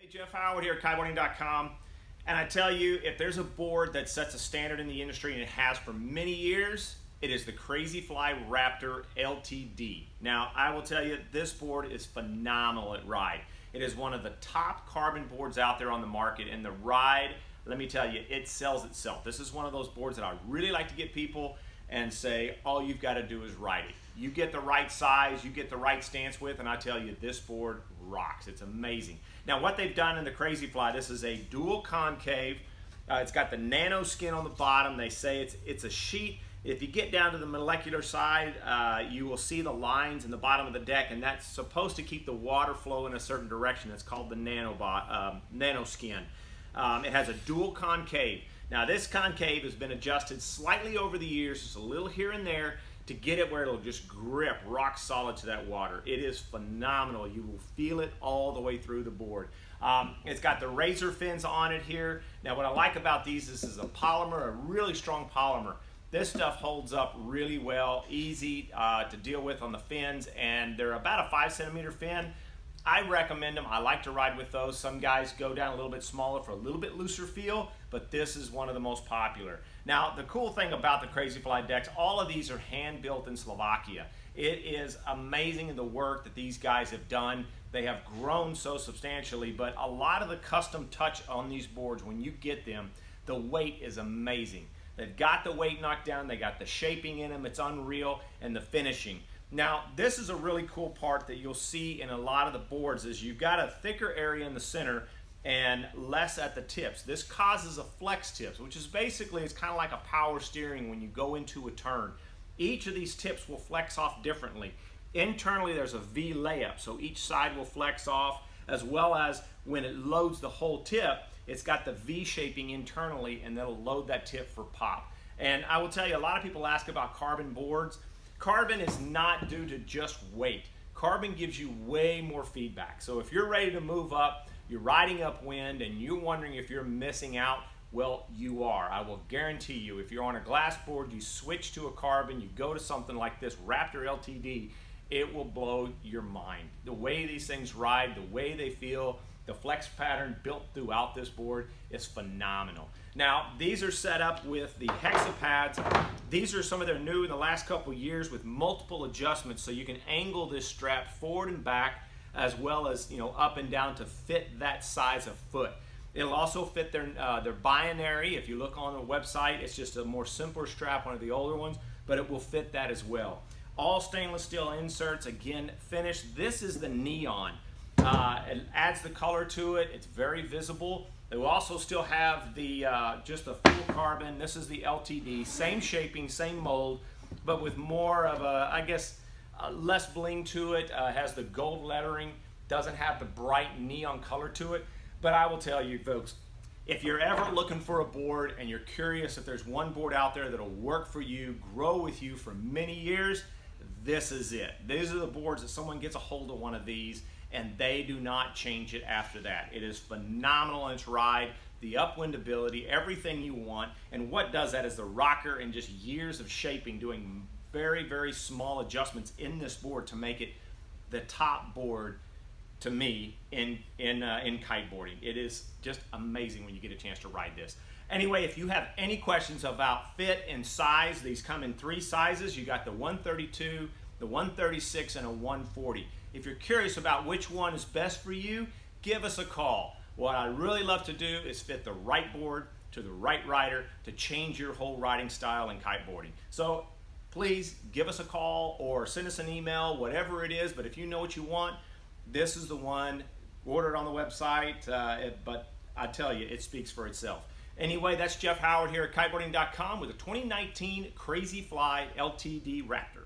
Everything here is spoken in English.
Hey, Jeff Howard here at Kiteboarding.com, and I tell you, if there's a board that sets a standard in the industry, and it has for many years, it is the CrazyFly Raptor LTD. Now, I will tell you, this board is phenomenal at ride. It is one of the top carbon boards out there on the market, and the ride, let me tell you, it sells itself. This is one of those boards that I really like to get people and say, all you've got to do is ride it. You get the right size, you get the right stance width, and I tell you, this board rocks. It's amazing. Now, what they've done in the CrazyFly, this is a dual concave. It's got the nano skin on the bottom. They say it's a sheet. If you get down to the molecular side, you will see the lines in the bottom of the deck, and that's supposed to keep the water flow in a certain direction. It's called the nano skin. It has a dual concave. Now, this concave has been adjusted slightly over the years, just a little here and there, to get it where it'll just grip rock solid to that water. It is phenomenal. You will feel it all the way through the board. It's got the razor fins on it here. Now, what I like about these is this is a polymer, a really strong polymer. This stuff holds up really well, easy to deal with on the fins, and they're about a 5-centimeter fin. I recommend them. I like to ride with those. Some guys go down a little bit smaller for a little bit looser feel, but this is one of the most popular. Now, the cool thing about the CrazyFly decks, all of these are hand built in Slovakia. It is amazing the work that these guys have done. They have grown so substantially, but a lot of the custom touch on these boards, when you get them, the weight is amazing. They've got the weight knocked down, they got the shaping in them, it's unreal, and the finishing. Now, this is a really cool part that you'll see in a lot of the boards is you've got a thicker area in the center and less at the tips. This causes a flex tips, which is basically, it's kind of like a power steering when you go into a turn. Each of these tips will flex off differently. Internally, there's a V layup, so each side will flex off, as well as when it loads the whole tip, it's got the V shaping internally, and that'll load that tip for pop. And I will tell you, a lot of people ask about carbon boards. Carbon is not due to just weight. Carbon gives you way more feedback. So if you're ready to move up, you're riding upwind, and you're wondering if you're missing out, well, you are. I will guarantee you, if you're on a glass board, you switch to a carbon, you go to something like this Raptor LTD, it will blow your mind. The way these things ride, the way they feel, the flex pattern built throughout this board is phenomenal. Now, these are set up with the Hex Pads. These are some of their new in the last couple years with multiple adjustments, so you can angle this strap forward and back, as well as up and down to fit that size of foot. It'll also fit their binary. If you look on the website, it's just a more simpler strap, one of the older ones, but it will fit that as well. All stainless steel inserts, again, finished. This is the Neon. It adds the color to it. It's very visible. They will also still have the just the full carbon. This is the LTD, same shaping, same mold, but with more of a, I guess, less bling to it. Has the gold lettering, doesn't have the bright neon color to it. But I will tell you, folks, if you're ever looking for a board and you're curious if there's one board out there that'll work for you, grow with you for many years, this is it. These are the boards that someone gets a hold of one of these, and they do not change it after that. It is phenomenal in its ride, the upwind ability, everything you want. And what does that is the rocker and just years of shaping, doing very, very small adjustments in this board to make it the top board to me in kiteboarding. It is just amazing when you get a chance to ride this. Anyway, if you have any questions about fit and size, these come in 3 sizes. You got the 132, the 136, and a 140. If you're curious about which one is best for you, give us a call. What I really love to do is fit the right board to the right rider to change your whole riding style in kiteboarding. So please give us a call or send us an email, whatever it is, but if you know what you want, this is the one. Order it on the website, but I tell you, it speaks for itself. Anyway, that's Jeff Howard here at Kiteboarding.com with a 2019 CrazyFly LTD Raptor.